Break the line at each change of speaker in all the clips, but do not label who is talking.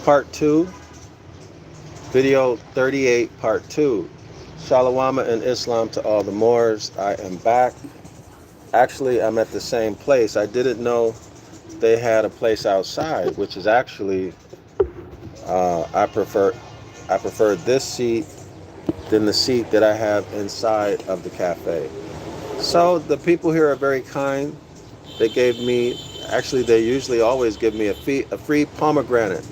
Part 2, video 38, Part 2. Shalawama and Islam to all the Moors. I am back. Actually, I'm at the same place. I didn't know they had a place outside, which is actually, I prefer this seat than the seat that I have inside of the cafe. So the people here are very kind. They gave me, actually they usually always give me a free pomegranate.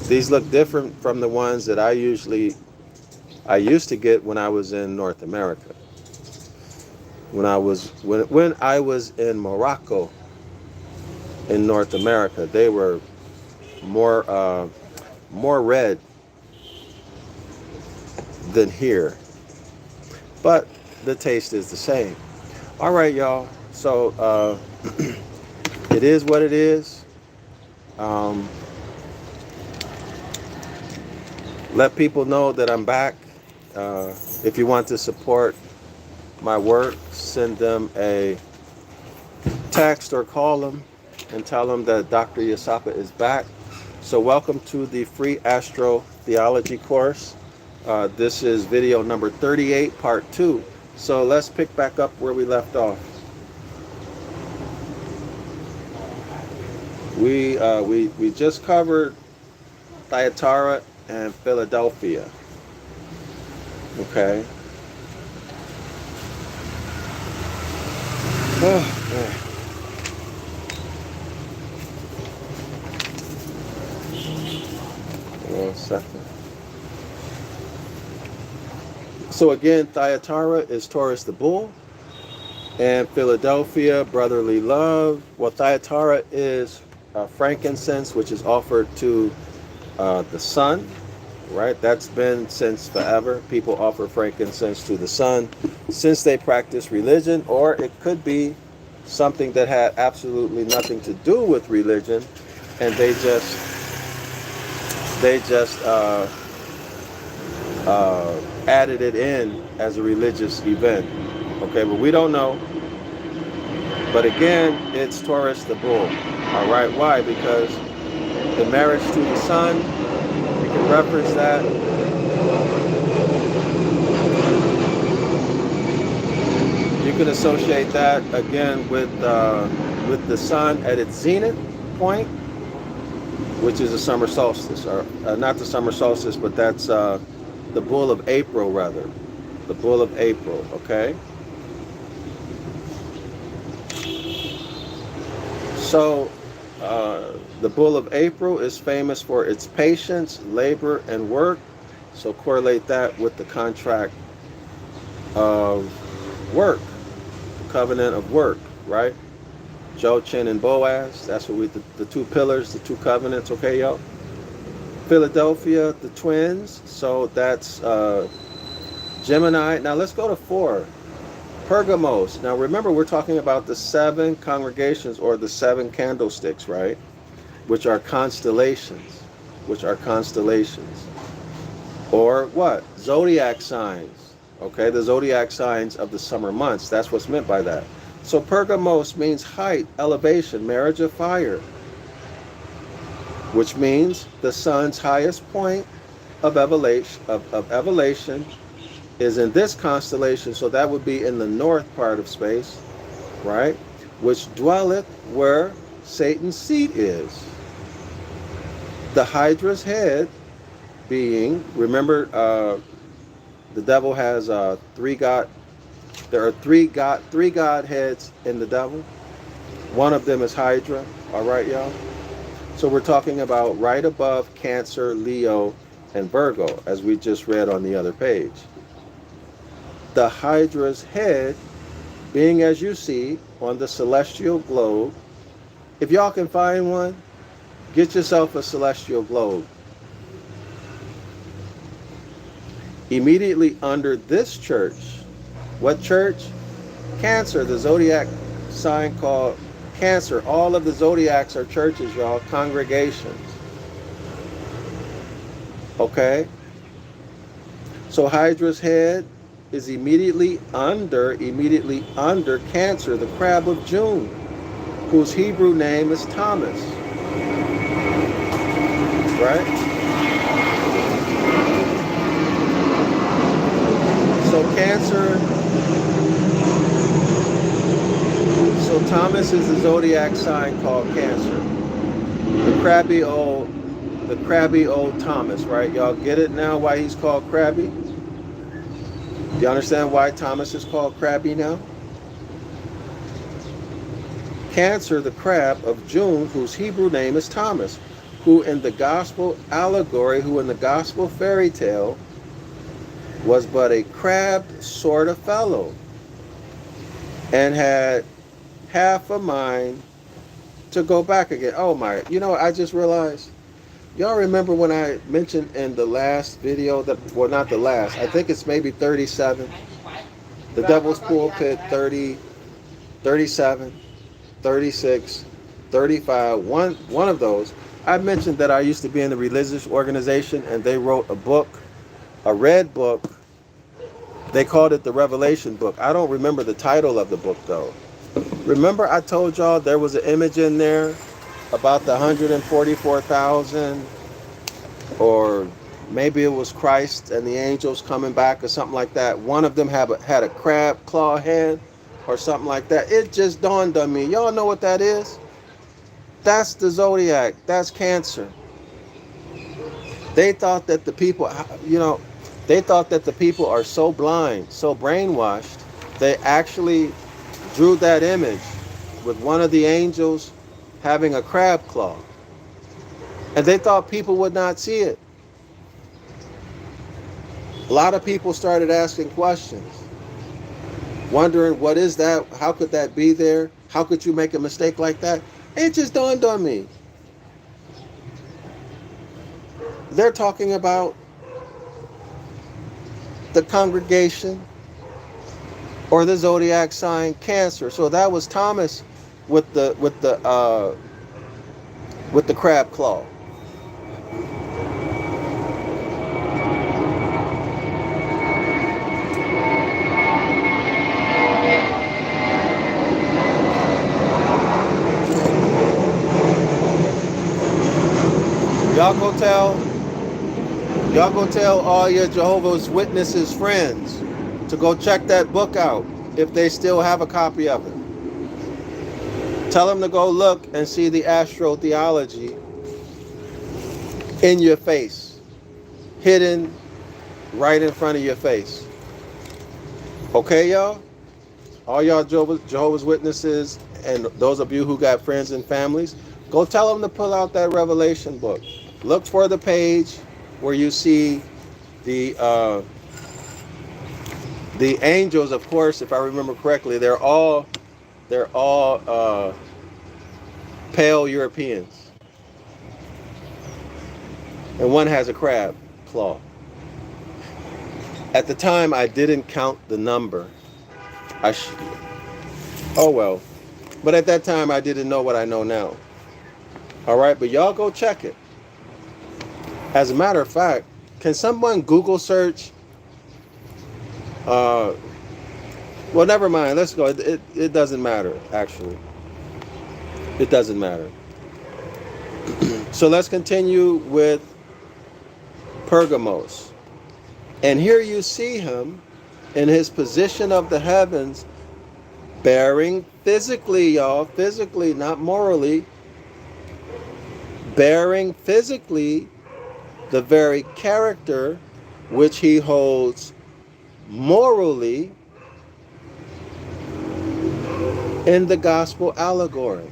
These look different from the ones that I used to get when I was in North America. When I was in Morocco, in North America, they were more red than here, but the taste is the same. All right, y'all. So it is what it is. Let people know that I'm back. If you want to support my work, send them a text or call them and tell them that Dr. Yasapa is back. So welcome to the free Astro Theology course. This is video number 38, part 2. So let's pick back up where we left off. We just covered Thyatira and Philadelphia. Okay. Oh, man. One second. So again, Thyatira is Taurus the bull, and Philadelphia, brotherly love. Well, Thyatira is frankincense, which is offered to the sun, right? That's been since forever. People offer frankincense to the sun since they practice religion, or it could be something that had absolutely nothing to do with religion, and they just added it in as a religious event. Okay, but we don't know. But again, it's Taurus the bull. All right, why? Because the marriage to the sun, you can reference that. You can associate that again with the sun at its zenith point, which is the summer solstice, or not the summer solstice, but that's the bull of April, rather. The bull of April, okay? So, the bull of April is famous for its patience, labor, and work. So correlate that with the contract of work, the covenant of work, right? Jochin and Boaz, that's what the two pillars, the two covenants, okay, y'all? Philadelphia, the twins, so that's Gemini. Now let's go to 4. Pergamos. Now remember, we're talking about the 7 congregations, or the 7 candlesticks, right? Which are constellations. Or what? Zodiac signs. Okay, the zodiac signs of the summer months. That's what's meant by that. So Pergamos means height, elevation, marriage of fire, which means the sun's highest point of elevation is in this constellation. So that would be in the north part of space, right? Which dwelleth where Satan's seat is. The Hydra's head being, remember, the devil has there are three god heads in the devil. One of them is Hydra. All right, y'all. So we're talking about right above Cancer, Leo, and Virgo, as we just read on the other page. The Hydra's head being, as you see, on the celestial globe. If y'all can find one, get yourself a celestial globe. Immediately under this church. What church? Cancer, the zodiac sign called Cancer. All of the zodiacs are churches, y'all, congregations. Okay? So Hydra's head is immediately under Cancer, the crab of June, whose Hebrew name is Thomas. right? So Cancer, so Thomas is the zodiac sign called Cancer. The crabby old Thomas, right? Y'all get it now why he's called crabby? Do you understand why Thomas is called crabby now? Cancer, the crab of June, whose Hebrew name is Thomas, who in the gospel allegory, who in the gospel fairy tale was but a crabbed sort of fellow and had half a mind to go back again. Oh my, I just realized, y'all remember when I mentioned in the last video that, well, not the last, I think it's maybe 37, the Devil's Pulpit 30, 37, 36, 35, one of those. I mentioned that I used to be in a religious organization and they wrote a book, a red book. They called it the Revelation book. I don't remember the title of the book though. Remember I told y'all there was an image in there about the 144,000, or maybe it was Christ and the angels coming back or something like that. One of them had a crab claw hand or something like that. It just dawned on me. Y'all know what that is? That's the Zodiac. That's Cancer. They thought that the people, they thought that the people are so blind, so brainwashed, they actually drew that image with one of the angels having a crab claw. And they thought people would not see it. A lot of people started asking questions, wondering, what is that? How could that be there? How could you make a mistake like that? It just dawned on me. They're talking about the congregation or the zodiac sign Cancer. So that was Thomas with the crab claw. Y'all go tell all your Jehovah's Witnesses friends to go check that book out if they still have a copy of it. Tell them to go look and see the astrotheology in your face, hidden right in front of your face. Okay, y'all? All y'all Jehovah's Witnesses and those of you who got friends and families, go tell them to pull out that Revelation book. Look for the page where you see the angels. Of course, if I remember correctly, they're all pale Europeans, and one has a crab claw. At the time, I didn't count the number. Oh well, but at that time, I didn't know what I know now. All right, but y'all go check it. As a matter of fact, can someone Google search? Well, never mind. Let's go. It doesn't matter, actually. It doesn't matter. So let's continue with Pergamos. And here you see him in his position of the heavens, bearing physically, y'all, physically, not morally, bearing physically the very character which he holds morally in the gospel allegory.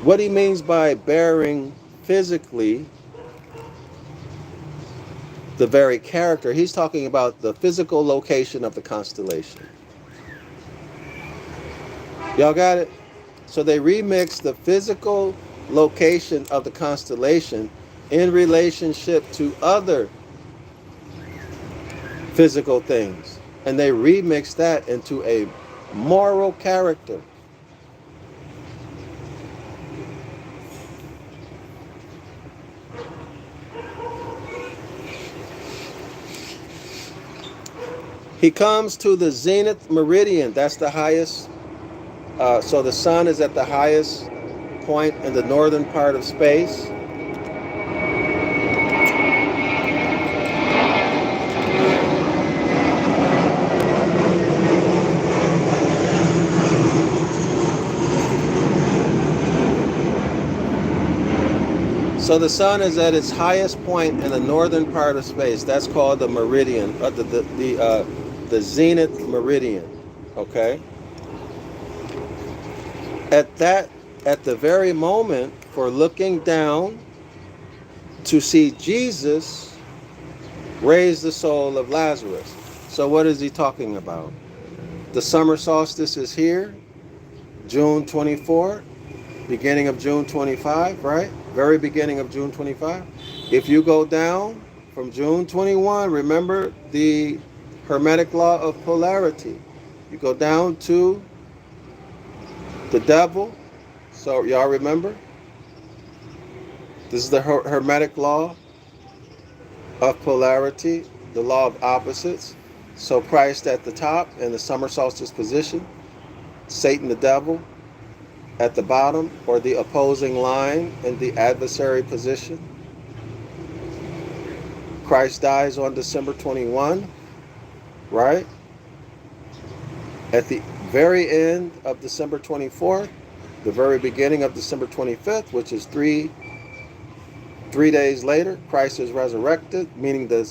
What he means by bearing physically the very character, he's talking about the physical location of the constellation. Y'all got it? So they remix the physical location of the constellation in relationship to other physical things, and they remix that into a moral character. He comes to the zenith meridian. That's the highest. So the sun is at the highest point in the northern part of space. So the sun is at its highest point in the northern part of space. That's called the meridian, the zenith meridian. Okay. At the very moment for looking down to see Jesus raise the soul of Lazarus. So what is he talking about? The summer solstice is here, June 24, beginning of June 25, right? Very beginning of June 25. If you go down from June 21, remember the Hermetic law of polarity. You go down to the devil. So y'all remember? This is the Hermetic law of polarity, the law of opposites. So Christ at the top in the summer solstice position, Satan the devil at the bottom, or the opposing line in the adversary position. Christ dies on December 21, right? At the very end of December 24th, the very beginning of December 25th, which is three days later, Christ is resurrected, meaning the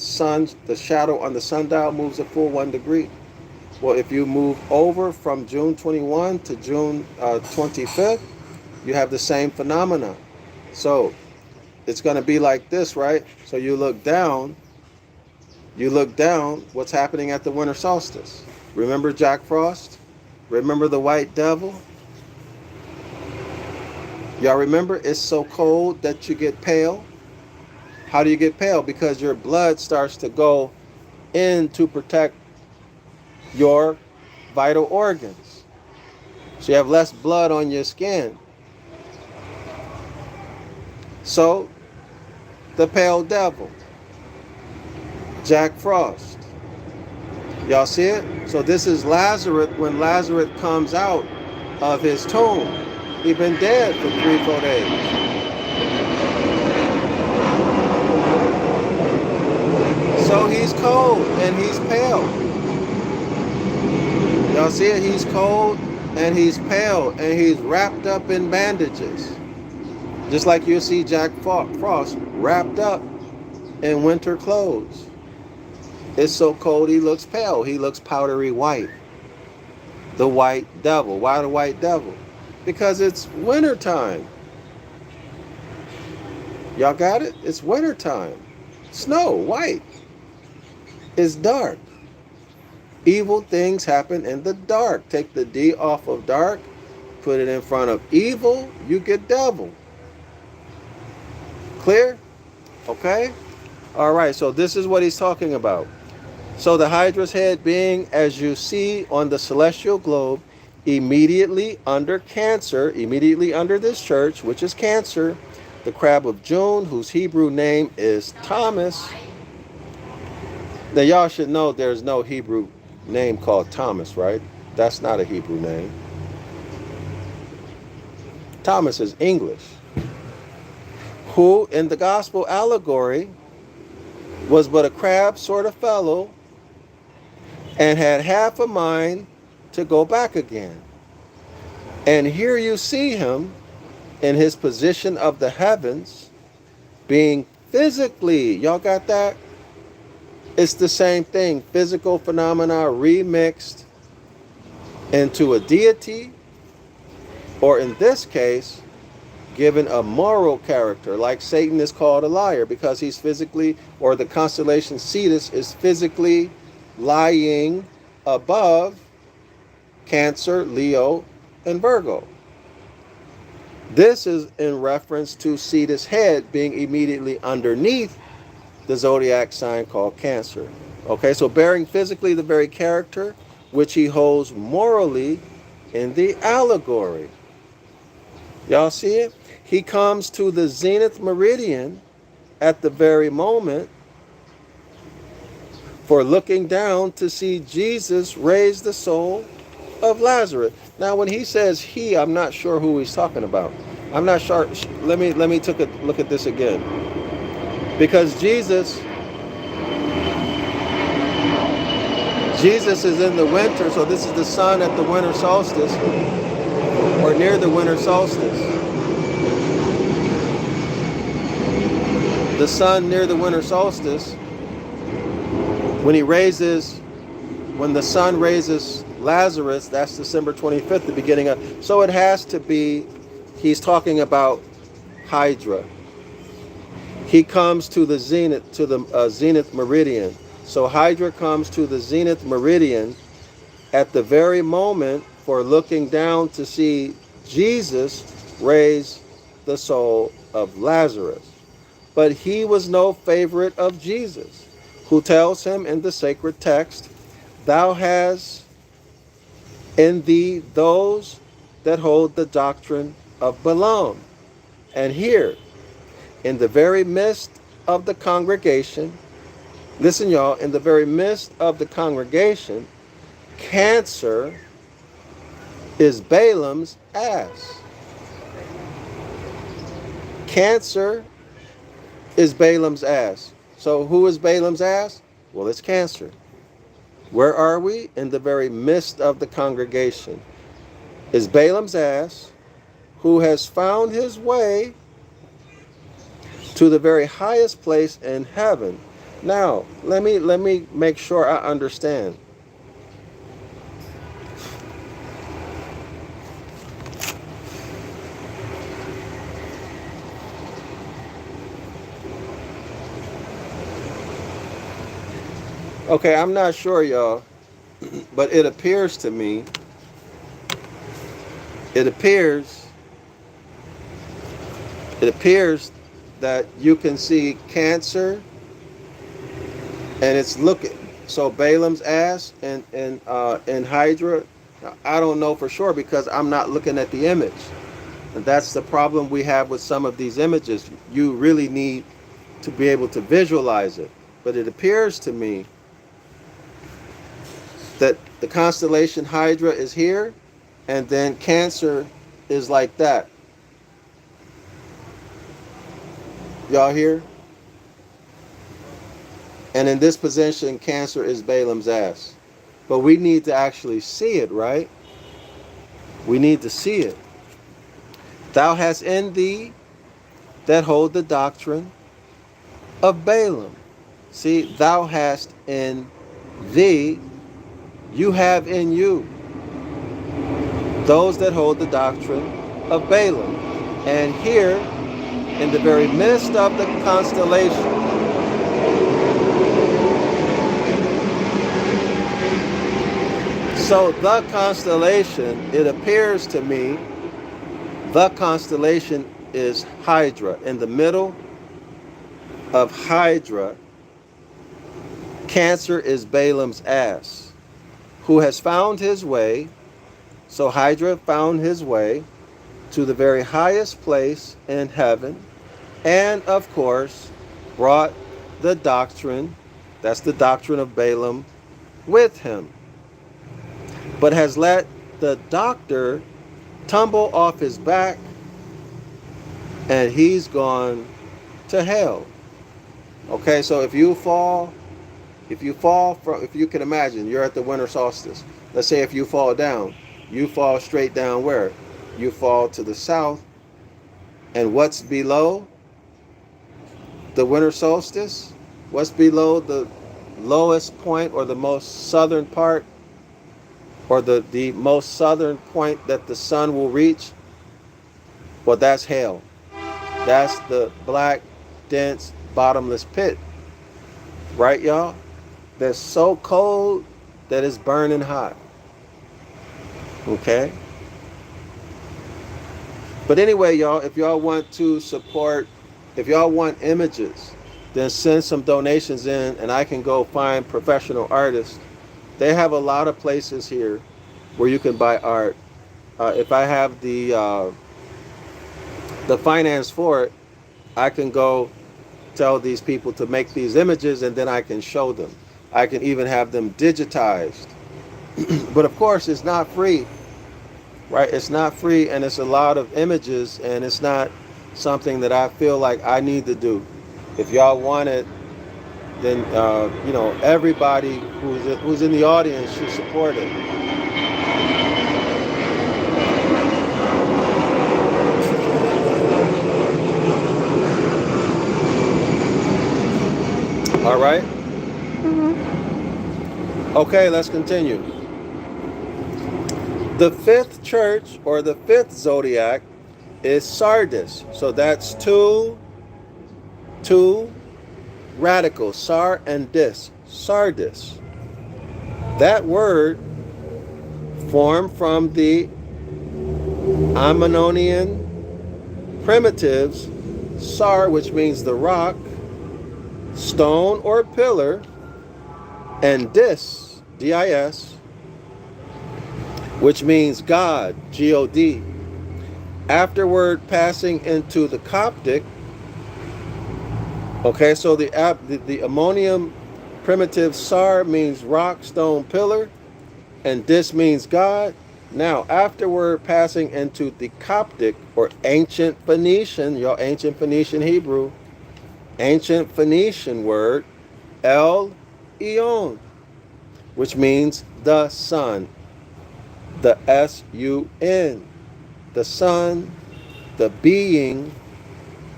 shadow on the sundial moves a full 1 degree. Well, if you move over from June 21 to June 25th, you have the same phenomena. So it's going to be like this, right? So you look down, what's happening at the winter solstice. Remember Jack Frost? Remember the white devil? Y'all remember it's so cold that you get pale? How do you get pale? Because your blood starts to go in to protect your vital organs. So you have less blood on your skin. So the pale devil, Jack Frost. Y'all see it? So this is Lazarus when Lazarus comes out of his tomb. He'd been dead for 3-4 days. So he's cold and he's pale. Y'all see it? He's cold and he's pale and he's wrapped up in bandages. Just like you see Jack Frost wrapped up in winter clothes. It's so cold he looks pale. He looks powdery white. The white devil. Why the white devil? Because it's winter time. Y'all got it? It's winter time. Snow, white. It's dark. Evil things happen in the dark. Take the D off of dark, put it in front of evil, you get devil. Clear? Okay? All right, so this is what he's talking about. So the Hydra's head being, as you see on the celestial globe, immediately under Cancer, immediately under this church, which is Cancer, the crab of June, whose Hebrew name is Thomas. Now y'all should know there's no Hebrew name called Thomas, right? That's not a Hebrew name. Thomas is English. Who in the gospel allegory was but a crab sort of fellow and had half a mind to go back again. And here you see him in his position of the heavens being physically, y'all got that? It's the same thing, physical phenomena remixed into a deity, or in this case, given a moral character, like Satan is called a liar because he's physically, or the constellation Cetus is physically lying above Cancer, Leo, and Virgo. This is in reference to Cetus' head being immediately underneath the zodiac sign called Cancer. Okay, so bearing physically the very character which he holds morally in the allegory. Y'all see it? He comes to the zenith meridian at the very moment for looking down to see Jesus raise the soul of Lazarus. Now, when he says he, I'm not sure who he's talking about. I'm not sure. Let me take a look at this again. Because Jesus is in the winter, so this is the sun at the winter solstice, or near the winter solstice. The sun near the winter solstice, when the sun raises Lazarus, that's December 25th, the beginning of, so it has to be, he's talking about Hydra. He comes to the zenith, zenith meridian. So Hydra comes to the zenith meridian at the very moment for looking down to see Jesus raise the soul of Lazarus. But he was no favorite of Jesus, who tells him in the sacred text, "Thou hast in thee those that hold the doctrine of Balaam." And here, in the very midst of the congregation, listen y'all, in the very midst of the congregation, Cancer is Balaam's ass. Cancer is Balaam's ass. So who is Balaam's ass? Well, it's Cancer. Where are we? In the very midst of the congregation. Is Balaam's ass, who has found his way to the very highest place in heaven. Now, let me make sure I understand. Okay, I'm not sure, y'all, but it appears to me, it appears that you can see Cancer, and it's looking, so Balaam's ass and Hydra, I don't know for sure because I'm not looking at the image. And that's the problem we have with some of these images. You really need to be able to visualize it. But it appears to me that the constellation Hydra is here, and then Cancer is like that. Y'all here? And in this position, Cancer is Balaam's ass. But we need to actually see it, right? We need to see it. Thou hast in thee that hold the doctrine of Balaam. See, thou hast in thee, you have in you those that hold the doctrine of Balaam. And here, in the very midst of the constellation, so the constellation, it appears to me, the constellation is Hydra. In the middle of Hydra, Cancer is Balaam's ass, who has found his way. So Hydra found his way to the very highest place in heaven, and of course brought the doctrine, that's the doctrine of Balaam, with him, but has let the doctor tumble off his back, and he's gone to hell. Okay, so if you can imagine, you're at the winter solstice. Let's say if you fall down, you fall straight down where? You fall to the south. And what's below the winter solstice? What's below the lowest point, or the most southern part, or the most southern point that the sun will reach? Well, that's hell. That's the black, dense, bottomless pit. Right, y'all? That's so cold that it's burning hot. Okay? But anyway, y'all, if y'all want to support, if y'all want images, then send some donations in, and I can go find professional artists. They have a lot of places here where you can buy art. If I have the finance for it, I can go tell these people to make these images, and then I can show them. I can even have them digitized. But of course, it's not free. right? It's not free, and it's a lot of images, and it's not something that I feel like I need to do. If y'all want it, then everybody who's in the audience should support it. All right. Okay, let's continue. The fifth church, or the fifth zodiac, is Sardis. So that's two radicals, Sar and Dis. Sardis. That word formed from the Ammonian primitives, Sar, which means the rock, stone or pillar, and Dis, D-I-S, which means God, G-O-D. Afterward passing into the Coptic. Okay, so the ammonium primitive Sar means rock, stone, pillar, and Dis means God. Now, afterward passing into the Coptic, or ancient Phoenician, y'all, ancient Phoenician Hebrew, ancient Phoenician word, El Eon, which means the sun, the S-U-N, the sun, the being,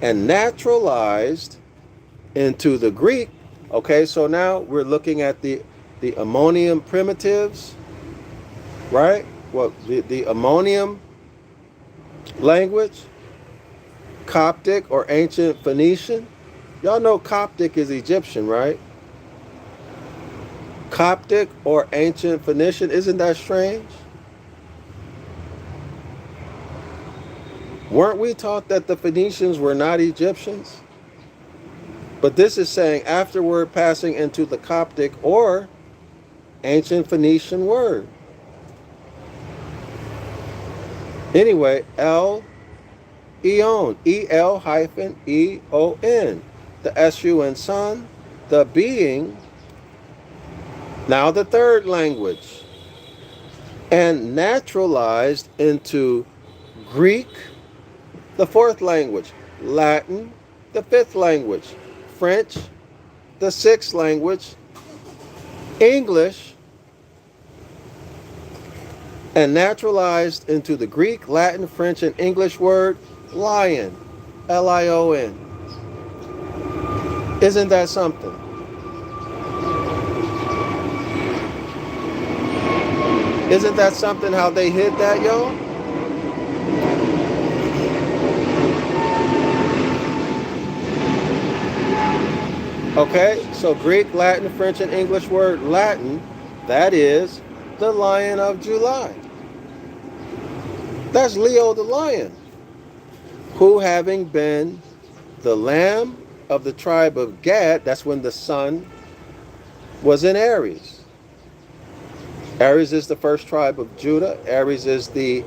and naturalized into the Greek. Okay, so now we're looking at the ammonium primitives, right? Well, the ammonium language, Coptic or ancient Phoenician. Y'all know Coptic is Egyptian, right? Coptic or ancient Phoenician, isn't that strange? Weren't we taught that the Phoenicians were not Egyptians? But this is saying afterward passing into the Coptic or ancient Phoenician word. Anyway, El Eon, E-L-E-O-N, the S-U-N, sun, the being. Now the third language, and naturalized into Greek, the fourth language, Latin, the fifth language, French, the sixth language, English, and naturalized into the Greek, Latin, French, and English word lion, L-I-O-N. Isn't that something? Isn't that something how they hid that, y'all? Okay, so Greek, Latin, French, and English word Latin, that is the Lion of July. That's Leo the lion, who having been the lamb of the tribe of Gad, that's when the sun was in Aries. Aries is the first tribe of Judah. Aries is the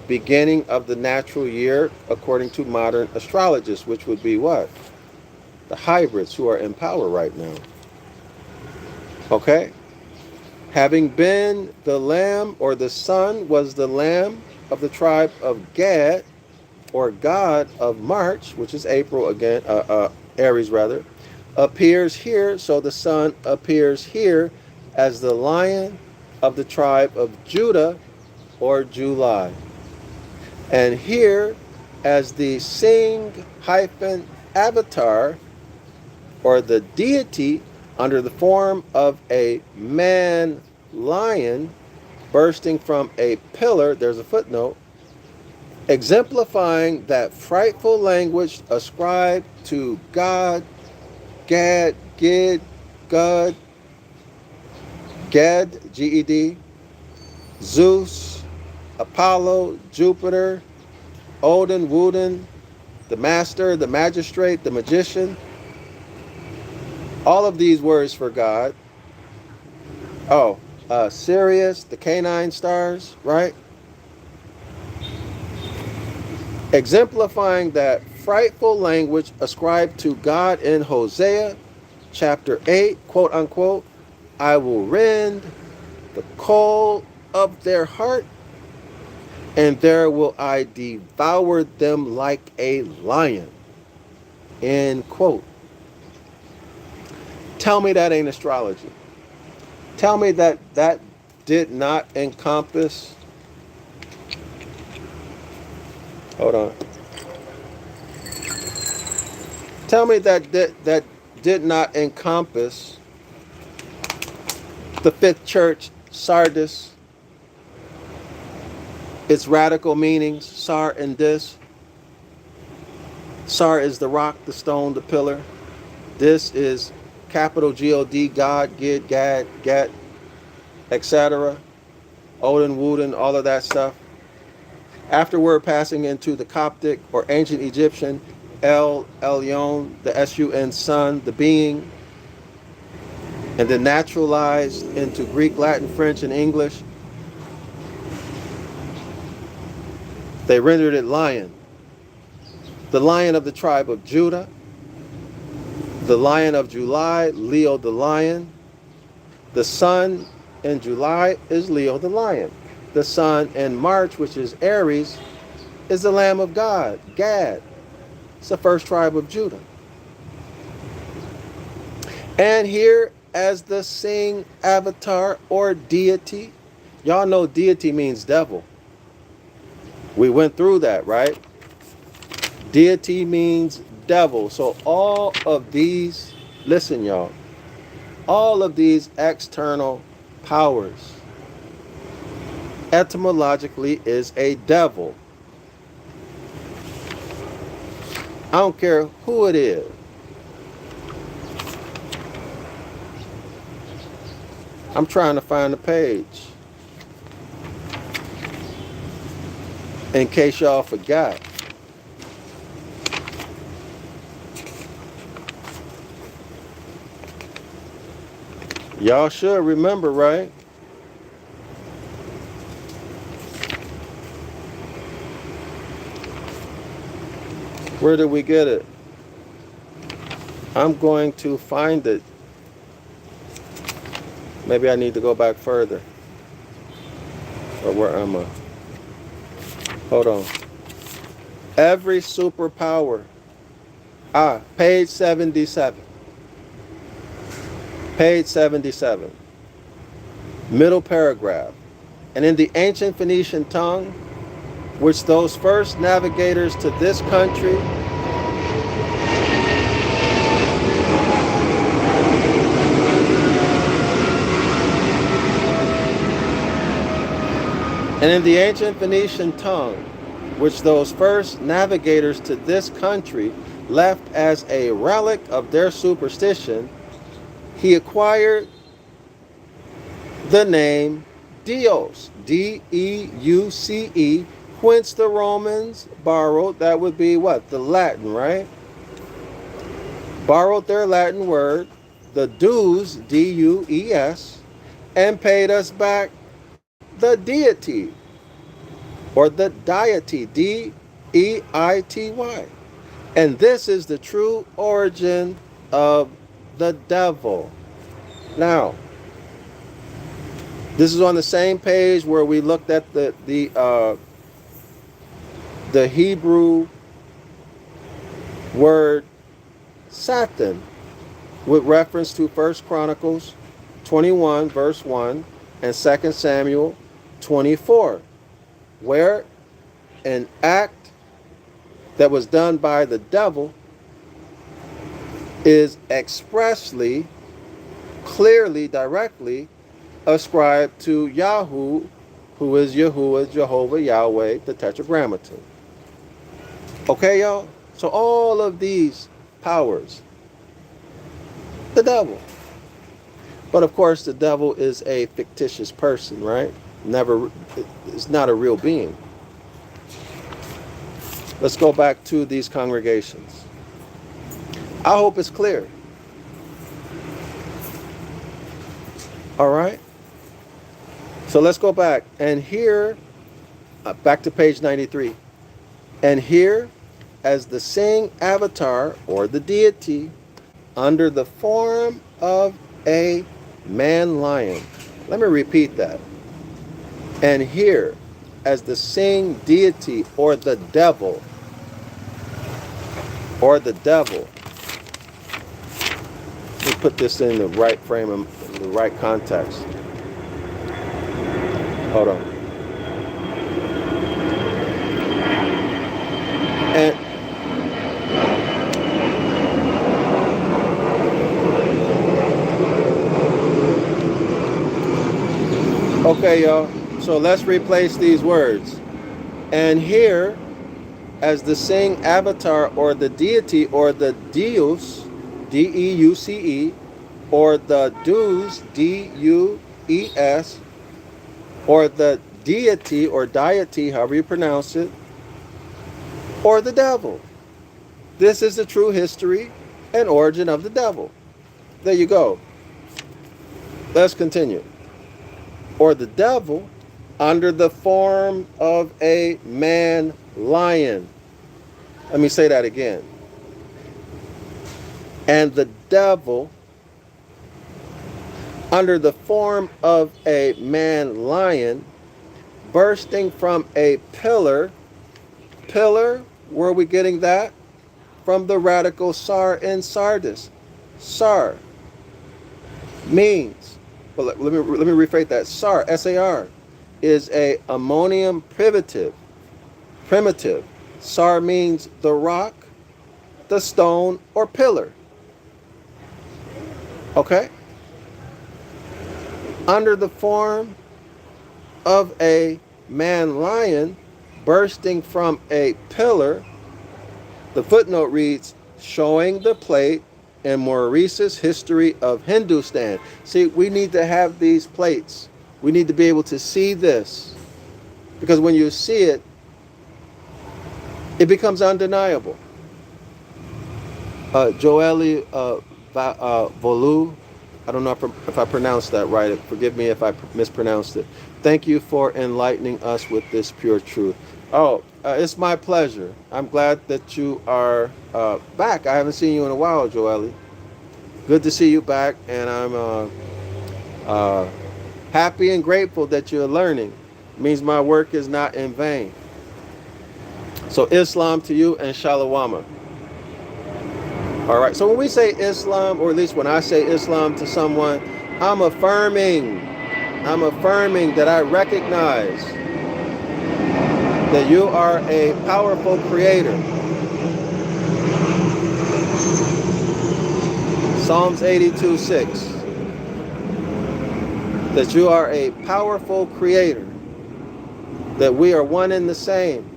beginning of the natural year according to modern astrologists, which would be what? The hybrids who are in power right now. Okay? Having been the lamb, or the sun was the lamb of the tribe of Gad, or God of March, which is April again, Aries rather, appears here. So the sun appears here as the lion of the tribe of Judah, or July. And here as the Sing-avatar, or the deity under the form of a man lion bursting from a pillar, there's a footnote, exemplifying that frightful language ascribed to God, Gad, Gid, God, Gad, G-E-D, Zeus, Apollo, Jupiter, Odin, Woden, the master, the magistrate, the magician. All of these words for God. Oh, Sirius, the canine stars, right? Exemplifying that frightful language ascribed to God in Hosea chapter 8, quote unquote, I will rend the coal of their heart and there will I devour them like a lion. End quote. Tell me that ain't astrology. Tell me that that did not encompass. Hold on. Tell me that did not encompass the fifth church, Sardis, its radical meanings, Sar and Dis. Sar is the rock, the stone, the pillar. Dis is capital God, God, Gid, Gad, Gat, etc. Odin, Wooden, all of that stuff. Afterward, passing into the Coptic or ancient Egyptian, El Elyon, the S-U-N, sun, the being, and then naturalized into Greek, Latin, French, and English. They rendered it lion. The lion of the tribe of Judah, the lion of July, Leo the lion. The sun in July is Leo the lion. The sun in March, which is Aries, is the Lamb of God, Gad. It's the first tribe of Judah. And here as the Sing avatar or deity, y'all know deity means devil. We went through that, right? Deity means devil. So all of these, listen y'all, all of these external powers etymologically is a devil. I don't care who it is. I'm trying to find the page. In case y'all forgot. Y'all should remember, right? Where did we get it? I'm going to find it. Maybe I need to go back further. Or where am I? Hold on. Every superpower. Page 77. Page 77. Middle paragraph. And in the ancient Phoenician tongue, which those first navigators to this country And in the ancient Phoenician tongue, which those first navigators to this country left as a relic of their superstition, he acquired the name Dios, D-E-U-C-E, whence the Romans borrowed, that would be what? The Latin, right? Borrowed their Latin word, the dues, D-U-E-S, and paid us back the deity, or the deity, D-E-I-T-Y. And this is the true origin of the devil. Now, this is on the same page where we looked at the Hebrew word Satan with reference to 1 Chronicles 21 verse 1 and 2 Samuel 24, where an act that was done by the devil is expressly, clearly, directly ascribed to Yahoo, who is Yahuwah, Jehovah, Yahweh, the Tetragrammaton. Okay, y'all? So all of these powers, the devil. But of course, the devil is a fictitious person, right? It's not a real being. Let's go back to these congregations. I hope it's clear. All right? So let's go back. And here, back to page 93. And here, as the Sing avatar, or the deity, under the form of a man lion. Let me repeat that. And here, as the same deity or the devil. Or the devil. Let me put this in the right frame, in the right context. Hold on. And okay, y'all. So let's replace these words. And here, as the same avatar or the deity or the deus, D-E-U-C-E, or the deus, D-U-E-S, or the deity or deity, however you pronounce it, or the devil. This is the true history and origin of the devil. There you go. Let's continue. Or the devil under the form of a man lion. Let me say that again. And the devil under the form of a man lion bursting from a pillar. Pillar, where are we getting that? From the radical sar in Sardis. Sar means, well, let me rephrase that. Sar, S-A-R, is a ammonium primitive. Sar means the rock, the stone, or pillar. Okay? Under the form of a man lion bursting from a pillar, the footnote reads, showing the plate in Maurice's History of Hindustan. See, we need to have these plates. We need to be able to see this. Because when you see it, it becomes undeniable. Joeli Volu, I don't know if I pronounced that right. Forgive me if I mispronounced it. Thank you for enlightening us with this pure truth. Oh, it's my pleasure. I'm glad that you are back. I haven't seen you in a while, Joeli. Good to see you back, and I'm happy and grateful that you're learning. It means my work is not in vain. So Islam to you and Shalawama. All right, so when we say Islam, or at least when I say Islam to someone, I'm affirming that I recognize that you are a powerful creator. Psalms 82:6. That you are a powerful creator. That we are one and the same,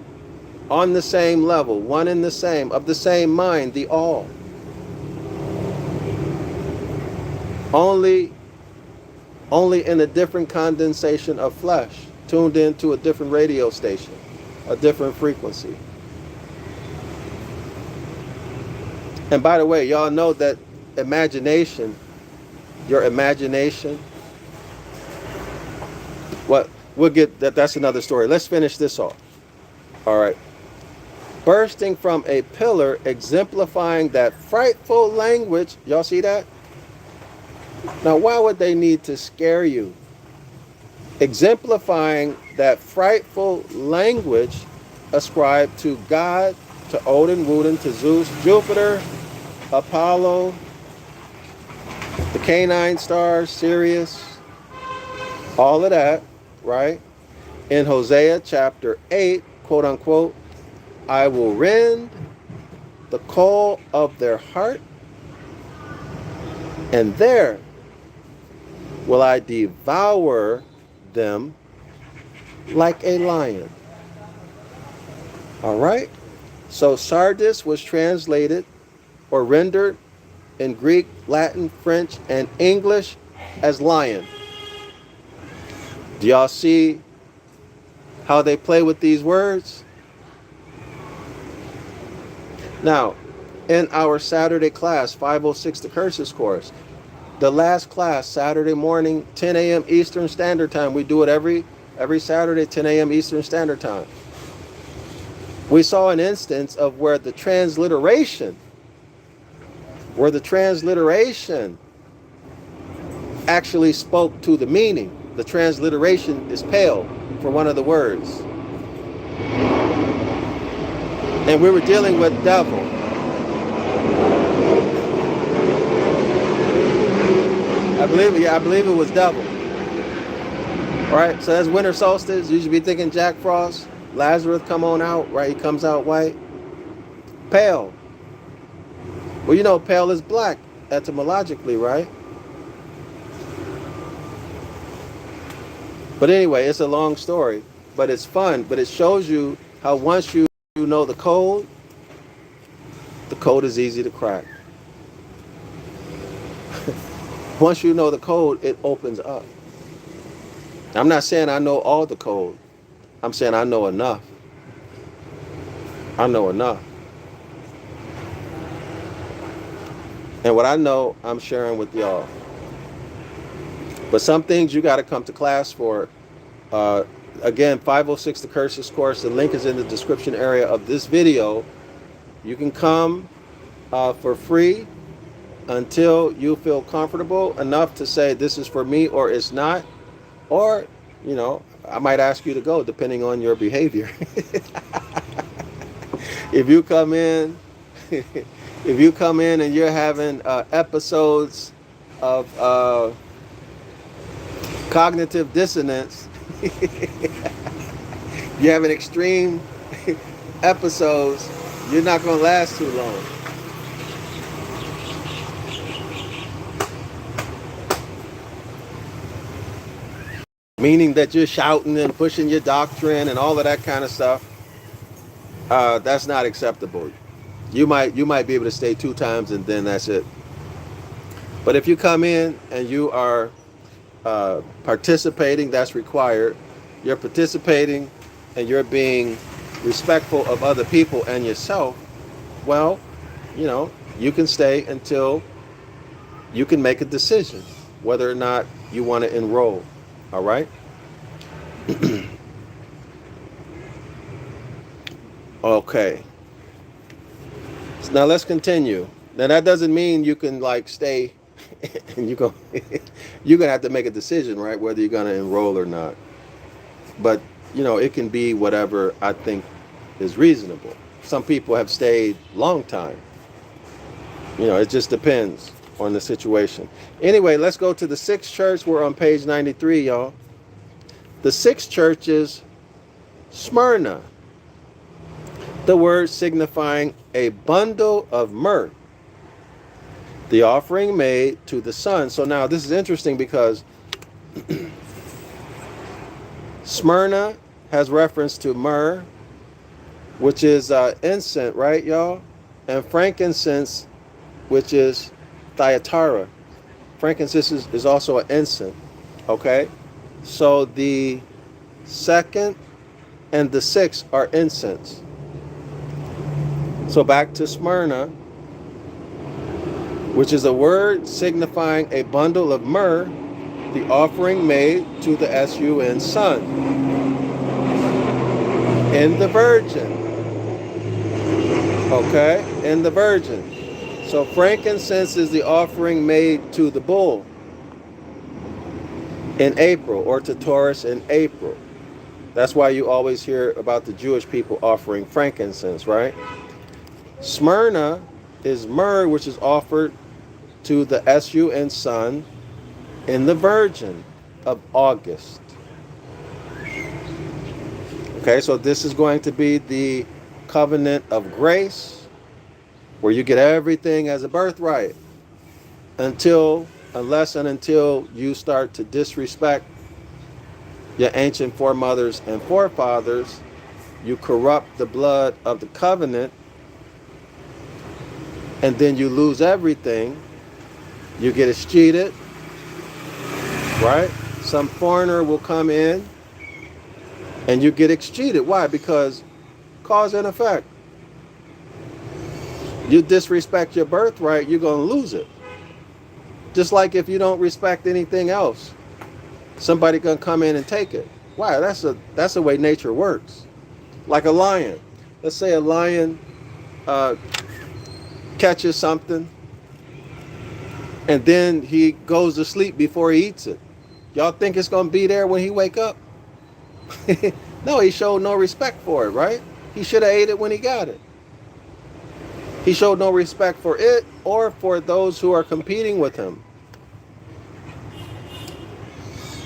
on the same level, one and the same, of the same mind, the all. Only in a different condensation of flesh, tuned into a different radio station, a different frequency. And by the way, y'all know that imagination, your imagination, we'll get that. That's another story. Let's finish this off. All right. Bursting from a pillar, exemplifying that frightful language. Y'all see that? Now, why would they need to scare you? Exemplifying that frightful language ascribed to God, to Odin, Woden, to Zeus, Jupiter, Apollo, the Canine stars, Sirius, all of that, right? In Hosea chapter 8, quote unquote, I will rend the coal of their heart, and there will I devour them like a lion. All right? So Sardis was translated or rendered in Greek, Latin, French, and English as lion. Do y'all see how they play with these words? Now, in our Saturday class, 506 The Curses course, the last class, Saturday morning, 10 a.m. Eastern Standard Time. We do it every Saturday, 10 a.m. Eastern Standard Time. We saw an instance of where the transliteration actually spoke to the meaning. The transliteration is pale for one of the words. And we were dealing with devil. I believe it was devil. Right? So that's winter solstice. You should be thinking Jack Frost. Lazarus come on out, right? He comes out white. Pale. Well, you know, pale is black etymologically, right? But anyway, it's a long story, but it's fun. But it shows you how once you know the code is easy to crack. Once you know the code, it opens up. I'm not saying I know all the code. I'm saying I know enough. I know enough. And what I know, I'm sharing with y'all. But some things you got to come to class for. Again, 506 The Curses course. The link is in the description area of this video. You can come for free until you feel comfortable enough to say this is for me or it's not. Or, you know, I might ask you to go depending on your behavior. If you come in, and you're having episodes of cognitive dissonance, you're having extreme episodes, you're not going to last too long. Meaning that you're shouting and pushing your doctrine and all of that kind of stuff. That's not acceptable. You might be able to stay 2 times and then that's it. But if you come in and you are participating, that's required. You're participating and you're being respectful of other people and yourself. Well, you know, you can stay until you can make a decision whether or not you want to enroll. All right. Okay. So now let's continue. Now that doesn't mean you can like stay and you're gonna have to make a decision, right? Whether you're gonna enroll or not. But you know, it can be whatever I think is reasonable. Some people have stayed long time. You know, it just depends on the situation. Anyway, let's go to the 6th church. We're on page 93, y'all. The 6th church is Smyrna. The word signifying a bundle of myrrh, the offering made to the sun. So now this is interesting because Smyrna has reference to myrrh, which is incense, right, y'all? And frankincense, which is Thyatira. Frankincense is also an incense, okay? So the 2nd and the 6th are incense. So back to Smyrna, which is a word signifying a bundle of myrrh, the offering made to the sun sun, in the virgin. Okay, in the virgin. So frankincense is the offering made to the bull in April, or to Taurus in April. That's why you always hear about the Jewish people offering frankincense, right? Smyrna is myrrh, which is offered to the sun sun in the virgin of August. Okay, so this is going to be the covenant of grace, where you get everything as a birthright unless and until you start to disrespect your ancient foremothers and forefathers. You corrupt the blood of the covenant, and then you lose everything. You get escheated, right? Some foreigner will come in and you get escheated. Why? Because cause and effect. You disrespect your birthright, you're going to lose it. Just like if you don't respect anything else, somebody going to come in and take it. Why? That's the way nature works. Like a lion. Let's say a lion catches something and then he goes to sleep before he eats it. Y'all think it's going to be there when he wake up? No, he showed no respect for it, right? He should have ate it when he got it. He showed no respect for it or for those who are competing with him.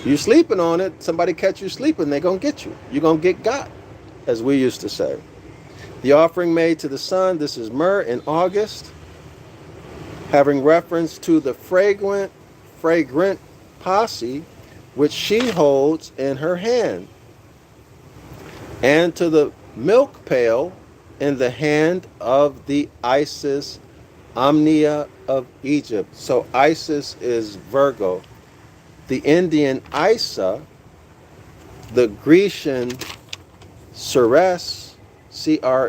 You sleeping on it, somebody catch you sleeping, they gonna get you. You're gonna get got, as we used to say. The offering made to the sun, this is myrrh in August, having reference to the fragrant posse which she holds in her hand, and to the milk pail in the hand of the Isis Omnia of Egypt. So Isis is Virgo. The Indian Isa, the Grecian Ceres, Ceres,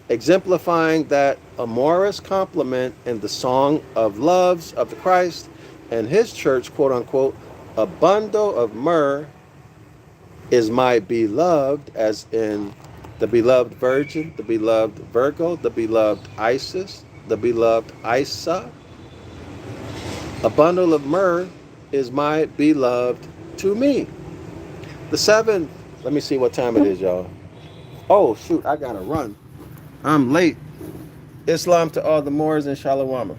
exemplifying that amorous compliment in the Song of Loves of the Christ and his church, quote unquote, a bundle of myrrh is my beloved, as in the beloved Virgin, the beloved Virgo, the beloved Isis, the beloved Isa. A bundle of myrrh is my beloved to me. The seventh, let me see what time it is, y'all. Oh, shoot, I gotta run. I'm late. Islam to all the Moors and Shalawama.